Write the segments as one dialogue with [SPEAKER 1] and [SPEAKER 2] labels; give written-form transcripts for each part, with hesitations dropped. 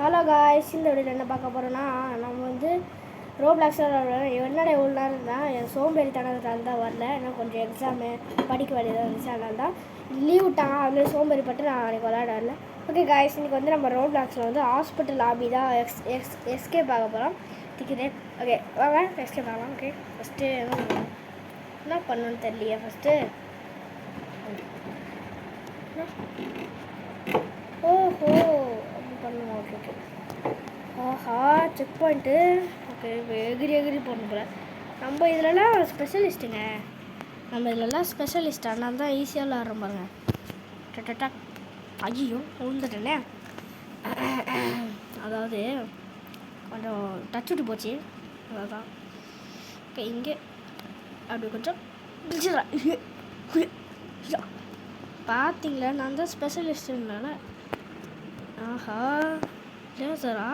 [SPEAKER 1] Hello guys, இந்த வீடியோவில் என்ன பார்க்க போகிறோன்னா, நம்ம வந்து ரோப்ளாக்ஸில் என்னடா எவ்வளோ நேரம் தான் என் சோம்பேறித்தனத்தால் தான் வரல. ஏன்னா கொஞ்சம் எக்ஸாமு படிக்க வேண்டியதாக இருந்துச்சு. அதனால தான் லீவ் விட்டாங்க. அதில் சோம்பேறிப்பட்டு நான் அன்றைக்கி விளையாட வரல. ஓகே காய்ஸ், இன்றைக்கி வந்து நம்ம ரோப்ளாக்ஸில் வந்து ஹாஸ்பிட்டல் லாபி தான் எஸ்கேப் ஆக போகிறோம். டிக்கெட் ஓகே வாங்க எஸ்கேப் ஆகலாம். ஓகே ஃபஸ்ட்டு என்ன பண்ணணும்னு தெரியலையே. ஃபஸ்ட்டு ஓஹோ அப்படி பண்ணுவோம். ஓகே ஓகே ஆஹா செக் பாயிண்ட்டு. ஓகே இப்போ எகிரி போடணும் போல. நம்ம இதிலலாம் ஸ்பெஷலிஸ்ட்டுங்க. நம்ம இதிலலாம் ஸ்பெஷலிஸ்ட். அதனால தான் ஈஸியாக விளாட்றோம் பாருங்க. டட்டா ஐயோ விழுந்துட்டேனே. அதாவது கொஞ்சம் டச் விட்டு போச்சு. அதான் ஓகே இங்கே அப்படி கொஞ்சம் பார்த்தீங்களா, நான் தான் ஸ்பெஷலிஸ்ட்டுனால. ஆஹா லேசரா.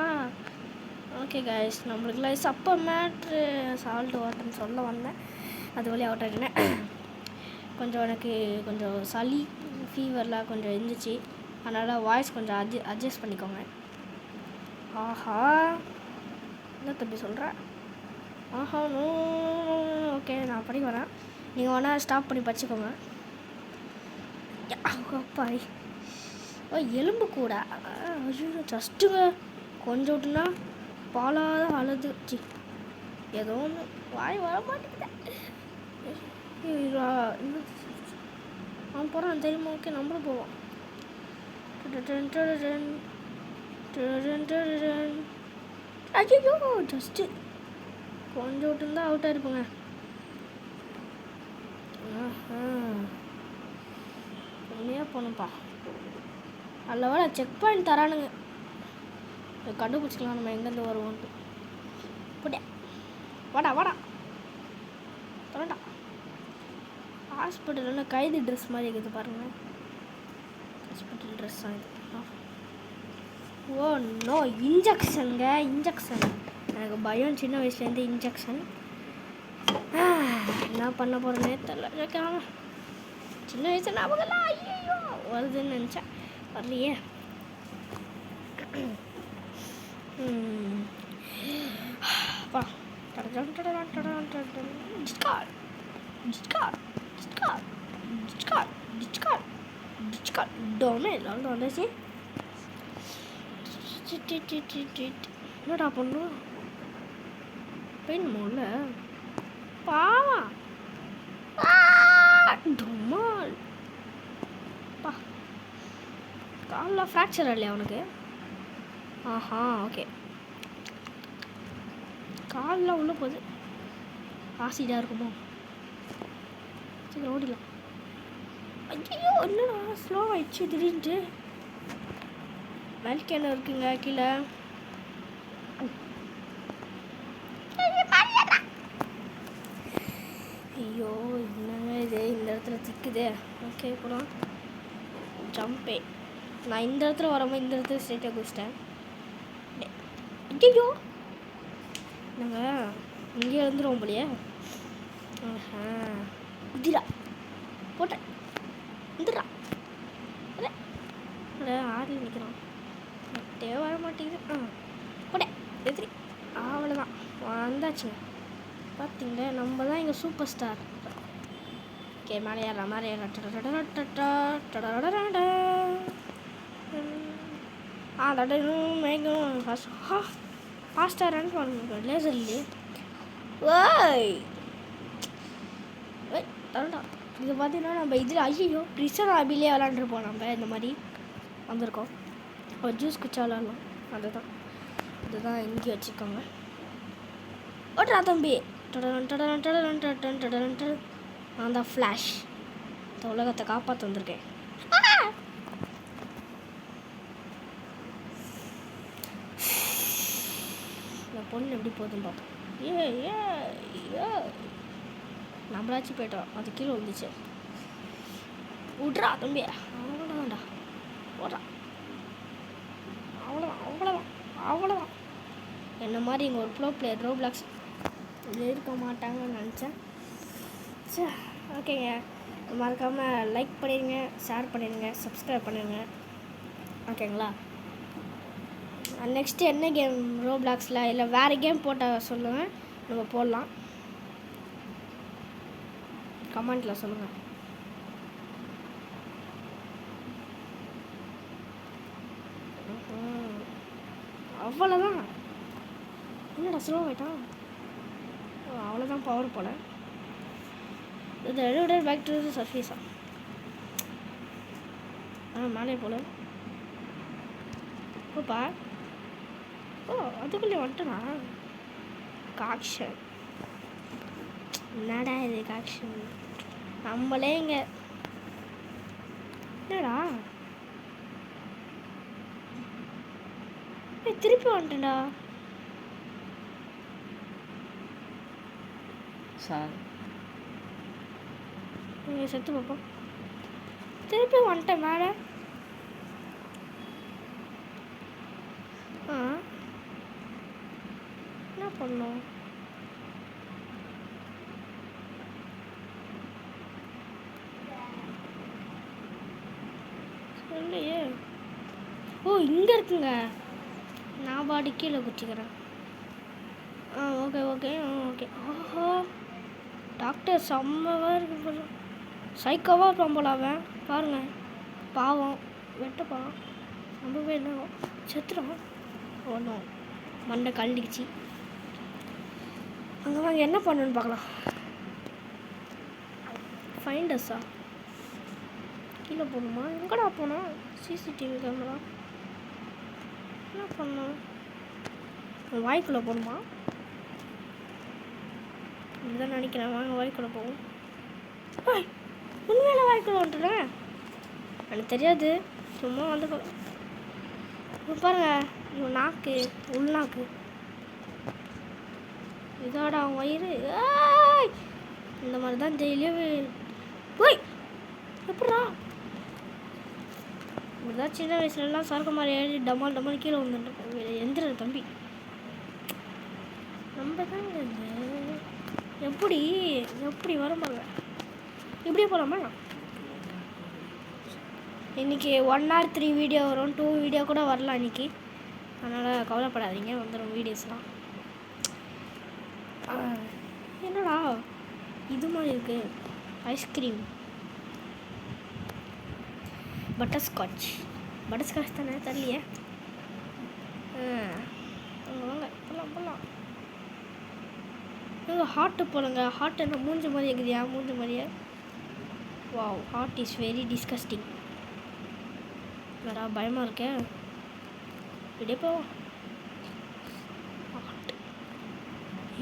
[SPEAKER 1] ஓகே கைஸ், நம்மளுக்குலாம் சப்ப மேட்ரு சால்ட் வாட்டர்னு சொல்ல வந்தேன். அது வழி அவுட் ஆகிட்டேன். கொஞ்சம் எனக்கு கொஞ்சம் சளி ஃபீவர்லாம் கொஞ்சம் இருந்துச்சு. அதனால் வாய்ஸ் கொஞ்சம் அட்ஜஸ்ட் பண்ணிக்கோங்க. ஆஹா என்ன தம்பி சொல்கிறேன். ஆஹா ஓகே நான் படிக்க வரேன். நீங்கள் வேணால் ஸ்டாப் பண்ணி படிச்சுக்கோங்க. அப்பாடி எலும்பு கூட ஐயோ ஜஸ்ட்டுங்க கொஞ்சம் விட்டுனா பாலாத அழுதுச்சு. ஏதோ ஒன்று வாய் வர மாட்டேங்குது. அவன் போகிறான் தெரியுமா. ஓகே நம்மளும் போவோம். ஐயோ ஜஸ்ட்டு கொஞ்சம் விட்டுருந்தா அவுட்டாக இருப்போங்க. உண்மையாக போகணும்ப்பா. அதில் வேலை செக் பாயிண்ட் தரானுங்க. கண்டுபிடிச்சிக்கலாம் நம்ம எங்கேருந்து வருவோன்ட்டு. போட்டே வாடா தரண்டா. ஹாஸ்பிட்டலில் கைது ட்ரெஸ் மாதிரி இருக்குது பாருங்கள். ஹாஸ்பிட்டல் ட்ரெஸ் தான் இது. Oh no இன்ஜெக்ஷனுங்க. இன்ஜெக்ஷன் எனக்கு பயம் சின்ன வயசுலேருந்து. இன்ஜெக்ஷன் என்ன பண்ண போகிறேன்னே தெரில. சின்ன வயசு ஞாபகம்லாம் ஐயோ வருதுன்னு நினச்சேன், வரலையே. வந்துச்சு. என்னடா பண்ணும் பெயின் மோல பாவா காலில் ஃப்ராக்சர் இல்லையா அவனுக்கு. ஆஹா ஓகே காலில் உள்ள போகுது. ஆசிடாக இருக்குமோ. சரி ஓடிடலாம். ஐயோ என்னடா ஸ்லோ ஆயிடுச்சு திடீர்னு. மேல்கேன இருக்குங்க கீழே. ஐயோ என்னங்க இது இந்த இடத்துல திக்குதே. ஓகே போகலாம். ஜம்பே நான் இந்த இடத்துல வரமா இந்த இடத்துல ஸ்ட்ரெயிட்டாக குடிச்சிட்டேன். ஐயோ நாங்கள் இங்கே வந்துடுவோம் போலியே. ஆஹா குதிரா போட்டேன் வந்துடுறா. ஆறில் நிற்கிறான். தேவை வர மாட்டேங்குது. போட்டேன் எதிரி. அவ்வளோதான் வந்தாச்சுங்க. பார்த்தீங்களா நம்ம தான் இங்கே சூப்பர் ஸ்டார். ஓகே மேலே ஏறலாம் மேலே ஏறலாம். மேகம் ஃபாஸ்ட்டாக ரன் பண்ணுங்க லேசர் இல்லையே. ஓய் தரண்டா. இது பார்த்தீங்கன்னா நம்ம இதில் ஐயோ ரிசன் ஆபிலே விளாண்டுருப்போம். நம்ம இந்த மாதிரி வந்திருக்கோம். ஒரு ஜூஸ் குச்சா விளாட்லாம். அதுதான் இங்கே வச்சுக்கோங்க. ஓட்டுறா தம்பி. நான் தான் ஃப்ளாஷ். இந்த உலகத்தை காப்பாற்ற வந்திருக்கேன். இந்த பொண்ணு எப்படி போகுதுன்னு பார்ப்போம். ஏ நம்மளாச்சும் போயிட்டோம். அது கீழே வந்துச்சு. விட்றா தம்பி. அவ்வளோதான்டா ஓடுறா. அவ்வளோதான். என்ன மாதிரி இங்கே ஒரு ப்ரோ பிளேயர் ரோப்ளாக்ஸ் இருக்க மாட்டாங்கன்னு நினச்சேன். சரி ஓகேங்க, மறக்காமல் லைக் பண்ணிடுங்க, ஷேர் பண்ணிடுங்க, சப்ஸ்கிரைப் பண்ணிடுங்க. ஓகேங்களா. நெக்ஸ்ட்டு என்ன கேம் ரோப்ளாக்ஸில் இல்லை வேறு கேம் போட்டால் சொல்லுங்கள், நம்ம போடலாம். கமெண்ட்டில் சொல்லுங்கள். அவ்வளோதான். என்னடா ஸ்லோ ஆகிட்டான். அவ்வளோதான் பவர் போல். இது எழுவிட பேக் டு சர்ஃபேஸா? மேலே போல. ஓப்பா. ஓ அதுக்குள்ளே வந்துட்டனா? காக்ஷன். என்னடா இது காக்ஷன்? நம்மளே இங்கே என்னடா திருப்பி வந்துட்டேன்டா. சார் நீங்கள் செத்து பார்ப்போம். திருப்பி வந்துட்டேன் மேலே. என்ன பண்ணோம்? இல்லையே. ஓ இங்கே இருக்குங்க. நான் பாடி கீழே குச்சிக்கிறேன். Okay okay okay. ஓஹோ டாக்டர் செம்மவாக இருக்கு போல. சைக்கோவாக இருப்பான் போல அவன். பாருங்கள் பாவம் வெட்டப்பான். ரொம்பவே என்ன செத்துறான். ஒன்றும் மண்டை கழண்டிக்குச்சு. அங்கே வாங்க என்ன பண்ணுன்னு பார்க்கலாம். ஃபைண்டஸா கீழே போகணுமா? எங்கடா போனோம்? சிசிடிவி கேமரா என்ன பண்ணோம்? வாய்க்குள்ளே போகணுமா? இதுதான் நினைக்கிறேன். வாங்க வாய்க்குள்ளே போவோம். உண்மையில வாய்க்குள்ளே வந்துட்டுறேன். எனக்கு தெரியாது, சும்மா வந்து பாருங்க. நாக்கு உள்நாக்கு இதோட அவன் வயிறு இந்த மாதிரி தான் டெய்லியும். போய் எப்படா இப்படிதான் சின்ன வயசுலலாம் சரக்கு மாதிரி ஏறி டமால் டமால் கீழே வந்துட்டு எந்திர தம்பி. நம்ம தாங்க எப்படி எப்படி வரமாங்க. இப்படியே போகலாமா? இன்றைக்கி 1 or 3 வீடியோ வரும், 2 வீடியோ கூட வரலாம் இன்றைக்கி. அதனால் கவலைப்படாதீங்க, வந்துடும் வீடியோஸ்லாம். என்னடா இது மாதிரி இருக்குது? Ice cream butterscotch. பட்டர்ஸ்காட்ச் தானே தெரியலையே. வாங்க போகலாம் போகலாம். ஹார்ட்டு போலங்க. ஹார்ட் என்ன மூஞ்சி மாதிரி இருக்குதியா? மூஞ்சி மாதிரியே. Wow heart is very disgusting. வேறா பயமாக இருக்கேன். இப்படியே போவோம்.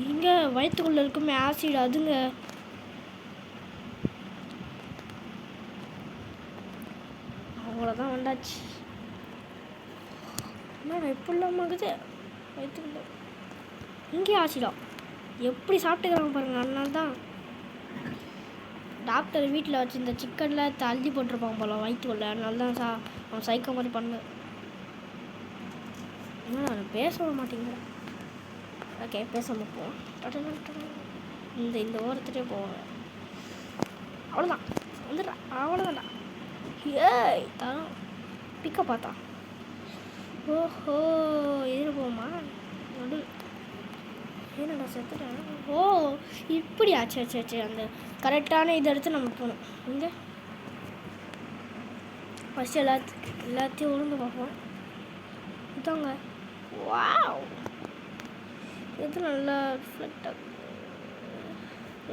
[SPEAKER 1] இங்கே வயிற்றுக்குள்ளே இருக்குமே ஆசிட், அதுங்க. அவ்வளோதான் வந்தாச்சு. என்னடா இப்படிலாம் ஆகுது வயிற்றுக்குள்ள? இங்கே ஆசிடா எப்படி சாப்பிட்டுக்கிறாங்க பாருங்க. அதனால தான் டாக்டர் வீட்டில் வச்சு இந்த சிக்கனில் தள்ளி போட்டிருப்பாங்க போல வயிற்றுக்குள்ள. அதனால தான் அவன் சைக்கோ மாதிரி பண்ணு. நான் பேச மாட்டேங்கிறேன். ஓகே பேசாமல் போவோம். இந்த ஓரத்துலேயே போவாங்க. அவ்வளோதான் வந்துடுறா. அவ்வளோதான்டா. ஏய் தரம் பிக்க பார்த்தா. ஓஹோ எதிர்ப்போமா நடு. என்னடா செத்துட்டேன். ஓ இப்படி ஆச்சு ஆச்சு ஆச்சு. அந்த கரெக்டான இதை எடுத்து நம்ம போகணும். இங்கே ஃபஸ்ட்டு எல்லாத்தையும் உளுந்து பார்ப்போம். இதாங்க. வாவ் இது நல்லா ரிஃப்ளெக்ட் ஆகும்.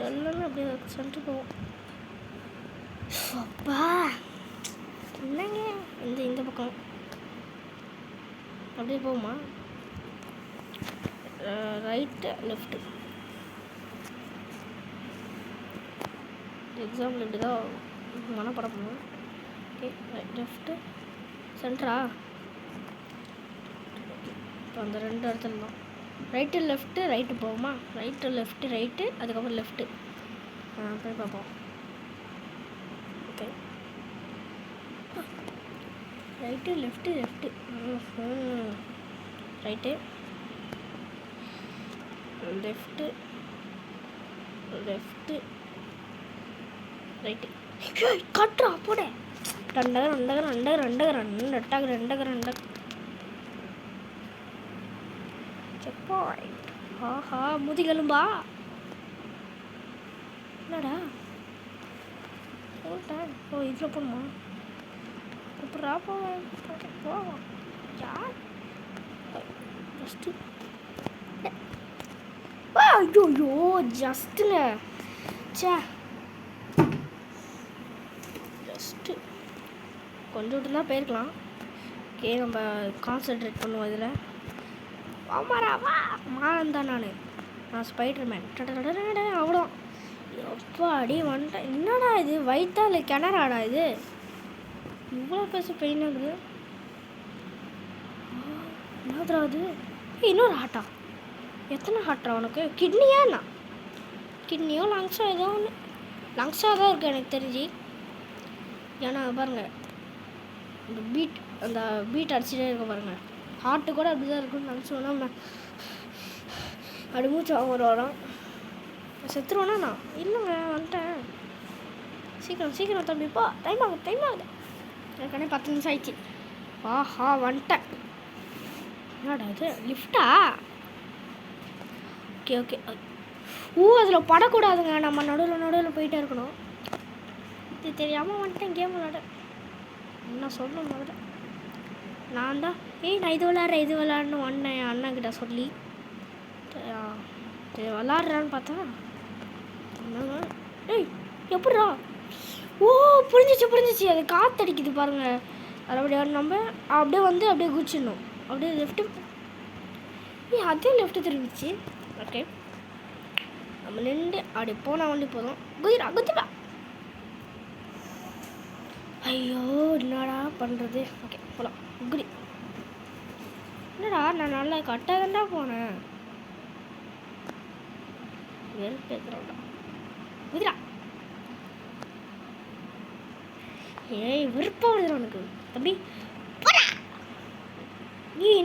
[SPEAKER 1] எல்லாமே அப்படியே சென்ட்ரு போவோம். அப்பா என்னங்க இந்த பக்கம் அப்படியே போகுமா? Right left. எக்ஸாம்பிள் இப்படி தான் மனப்படம் பண்ணுவோம். Okay right left centre. இப்போ அந்த 2 இடத்துல தான் ரைட்டு லெஃப்ட்டு ரைட்டு போகுமா? ரைட்டு லெஃப்ட்டு ரைட்டு அதுக்கப்புறம் லெஃப்ட்டு. போய் பார்ப்போம். Okay right left left right left left right. கட்டுறா போட. ரெண்டகரம் ரெண்டகரம் ரெண்டகரம் ரெண்டகரம் ரெண்டகரம் ரெண்டகரம் ரெண்டகரம். Check point. ஆஹா முதுகெலும்பா என்னடா போட்டேன். ஓ இதில் போகணுமா? அப்புறா போவேன். ஓகே போவோம். யார் ஜஸ்ட்டு ஐயோ ஜஸ்ட்டுங்க சே ஜஸ்ட்டு கொஞ்சம் விட்டு தான் போயிருக்கலாம். ஓகே நம்ம கான்சென்ட்ரேட் பண்ணுவோம் இதில். ஆமாடா வா மாறன் தான் நான் ஸ்பைடர்மேன் அவ்வளோ எப்போ அடி வந்துட்டேன். என்னடா இது வயிற்றா இல்லை கிணறாடா இது? இவ்வளோ பேச பெயின் ஆகுது. என்னதுரா அது? இன்னொரு ஹார்ட்டா? எத்தனை ஹார்ட்டா உனக்கு? கிட்னியா என்ன? கிட்னியோ லங்ஸோ ஏதோ ஒன்று. லங்ஸாக தான் இருக்குது எனக்கு தெரிஞ்சு. ஏன்னா பாருங்கள் இந்த அந்த பீட் அடிச்சுட்டே இருக்க பாருங்கள். ஹார்ட்டு கூட அப்படி தான் இருக்குன்னு நினச்சோன்னா அப்படி மூச்சு ஒரு வரும். செத்துருவேனா நான்? இல்லைங்க வந்துட்டேன். சீக்கிரம் தம்பிப்பா. டைம் ஆகுது. ஏற்கனவே 10 நிமிஷம் ஆயிடுச்சு. ஆஹா வந்துட்டேன். என்னடா இது லிஃப்டா? ஓகே அதில் படக்கூடாதுங்க. நம்ம நடுவில் போயிட்டே இருக்கணும். இது தெரியாமல் வந்துட்டேன் கேம் விளாட. என்ன சொல்லணும் முதல்ல நான் தான் நான் இது விளாட்றேன்னு வந்தேன் என் அண்ணன்கிட்ட சொல்லி. விளாட்றான்னு பார்த்தா எப்படிரா? ஓ புரிஞ்சிச்சு. அது காற்றடிக்குது பாருங்கள். அது அப்படியே நம்ம அப்படியே குச்சிடணும். அப்படியே லெஃப்ட்டு அதே லெஃப்ட்டு திரும்பிச்சு. ஓகே நம்ம நின்று அப்படி போனால் வண்டி போதும். குதிரா ஐயோ என்னடா பண்ணுறது? ஓகே போகலாம். குதி என்னடா நான் நல்லா கரெக்டாக தான்டா போனேன். வெறுப்பேற்றுறோம்டா. குதிரா ஏய் விருப்பம் வருது உனக்கு தம்பி.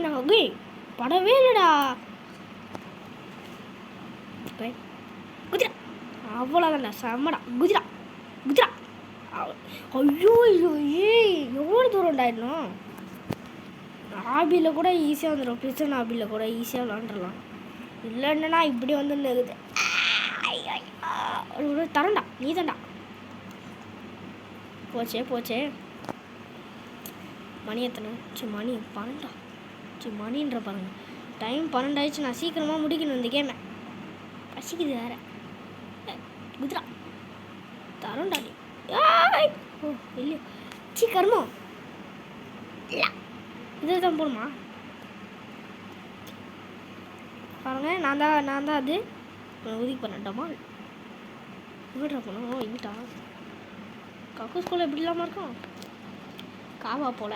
[SPEAKER 1] நான் படவே இல்லைடா. குதிரா அவ்வளோதான்டா செம்மடா. குதிரா ஐயோ எவ்வளோ தூரம்டா இன்னும். ஆபியில் கூட ஈஸியாக வந்துடும். பிரிசன் ஆபியில் கூட ஈஸியாக விளாண்டுடலாம். இல்லைன்னா இப்படி வந்து இருக்குது. தரண்டா நீ தான்டா. போச்சே மணி எத்தனை? மணி 12. மணின்ற பாருங்க. டைம் 12 ஆயிடுச்சு. நான் சீக்கிரமாக முடிக்கணும் இந்த கேமை. பசிக்குது வேற. குதிரா தரண்டா நீ. ஓ இல்லையோ கர்மம் இதில் தான் போகணுமா பாருங்க. நான் தான் அது உதவி பண்ணட்டாமா. இங்கிட்டா போனோம். ஓ இங்கிட்டா கக்கு ஸ்கூலில் எப்படி இல்லாமல் இருக்கும். காவா போல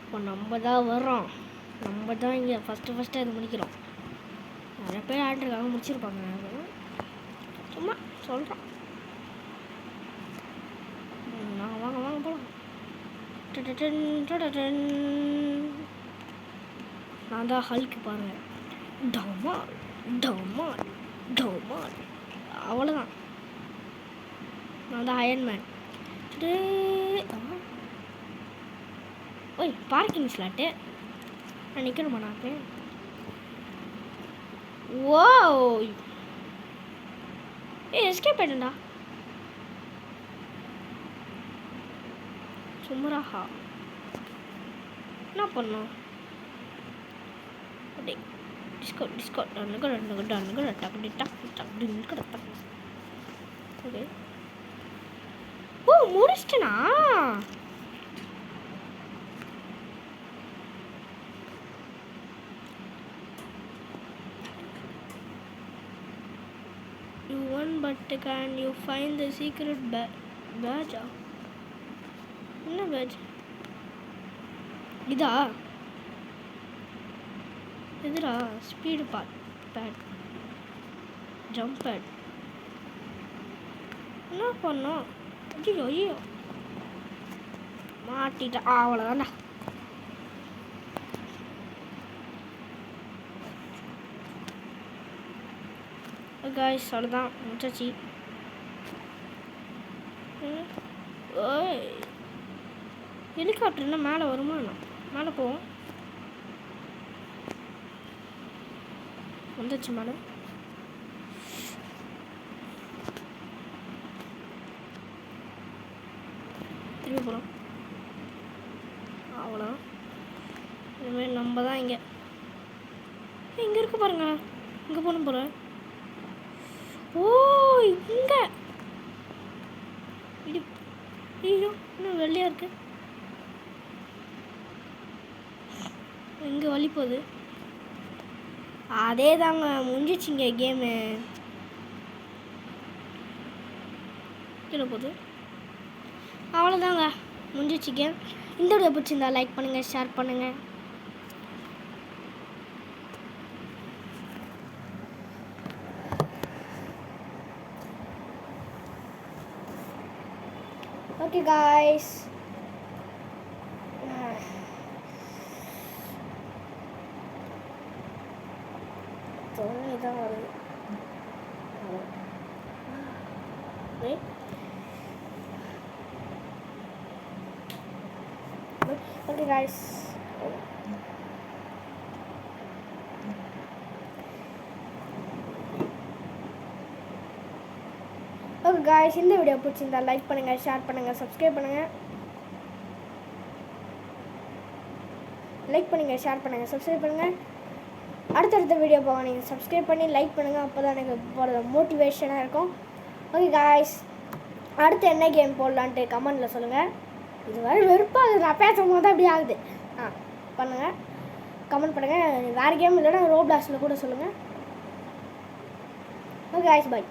[SPEAKER 1] இப்போ நம்ம தான் வர்றோம். நம்ம தான் இங்கே ஃபஸ்ட்டு அது முடிக்கிறோம். நிறைய பேர் ஆண்டிருக்காங்க முடிச்சிருப்பாங்க. சும்மா சொல்கிறோம். வாங்க போகலாம். நான் தான் ஹல்க்கு பாருங்கள். டமால் அவ்வளோதான். நான் தான் அயன்மேன். ஓய் பார்க்கிங் ஸ்லாட்டு நான் நிற்கணுமா? நான் ஓ எஸ்கேப் ஆயிட்டேன்டா. சும்மாஹா என்ன பண்ணோம்? அப்படியே டிஸ்கோ ஓகே. ஓ முடிச்சிட்டேனா? You won, but can you find the secret badge? என்ன badge? இதா எதுடா? ஸ்பீடு பேட் ஜம்ப் பேட் என்ன பண்ணோம்? ஐயோ மாட்டிட்டா. அவ்வளோதான்டா. காய்ஸ் அவ்வளோதான் முடிச்சாச்சு. ஓய் ஹெலிகாப்டர் என்ன மேலே வருமா? மேலே போவோம். வந்துச்சு மேலே. திரும்பி போகலாம். அவ்வளோ இதுமாரி நம்ம தான் இங்கே இருக்கு பாருங்க. இங்கே போகணும் போகிறேன். ஓ இங்கே இது ஐயோ இன்னும் வெள்ளையாக இருக்கு. இங்கே வழி போகுது. அதே தாங்க முடிஞ்சிச்சிங்க கேமு. கீழே போகுது. அவ்வளோதாங்க முடிஞ்சிச்சு கேம். இந்த வீடியோ பிடிச்சிருந்தா லைக் பண்ணுங்கள், ஷேர் பண்ணுங்கள். ஓகே காய்ஸ், தான் வருது. ஓகே காய்ஸ், ஓகே காய்ஸ், இந்த வீடியோ பிடிச்சிருந்தா லைக் பண்ணுங்கள், ஷேர் பண்ணுங்கள், சப்ஸ்கிரைப் பண்ணுங்கள். லைக் பண்ணுங்கள், ஷேர் பண்ணுங்கள், சப்ஸ்கிரைப் பண்ணுங்கள். அடுத்தடுத்த வீடியோ போக நீங்கள் சப்ஸ்கிரைப் பண்ணி லைக் பண்ணுங்கள். அப்போ தான் எனக்கு போகிற மோட்டிவேஷனாக இருக்கும். ஓகே காய்ஸ், அடுத்து என்ன கேம் போடலான்ட்டு கமெண்டில் சொல்லுங்கள். இது வரை வெறுப்பாக நான் பேசும் போது தான் அப்படி ஆகுது. பண்ணுங்கள், கமெண்ட் பண்ணுங்கள். வேறு கேம் இல்லைன்னா ரோப்ளாக்ஸில் கூட சொல்லுங்கள். Okay guys, by.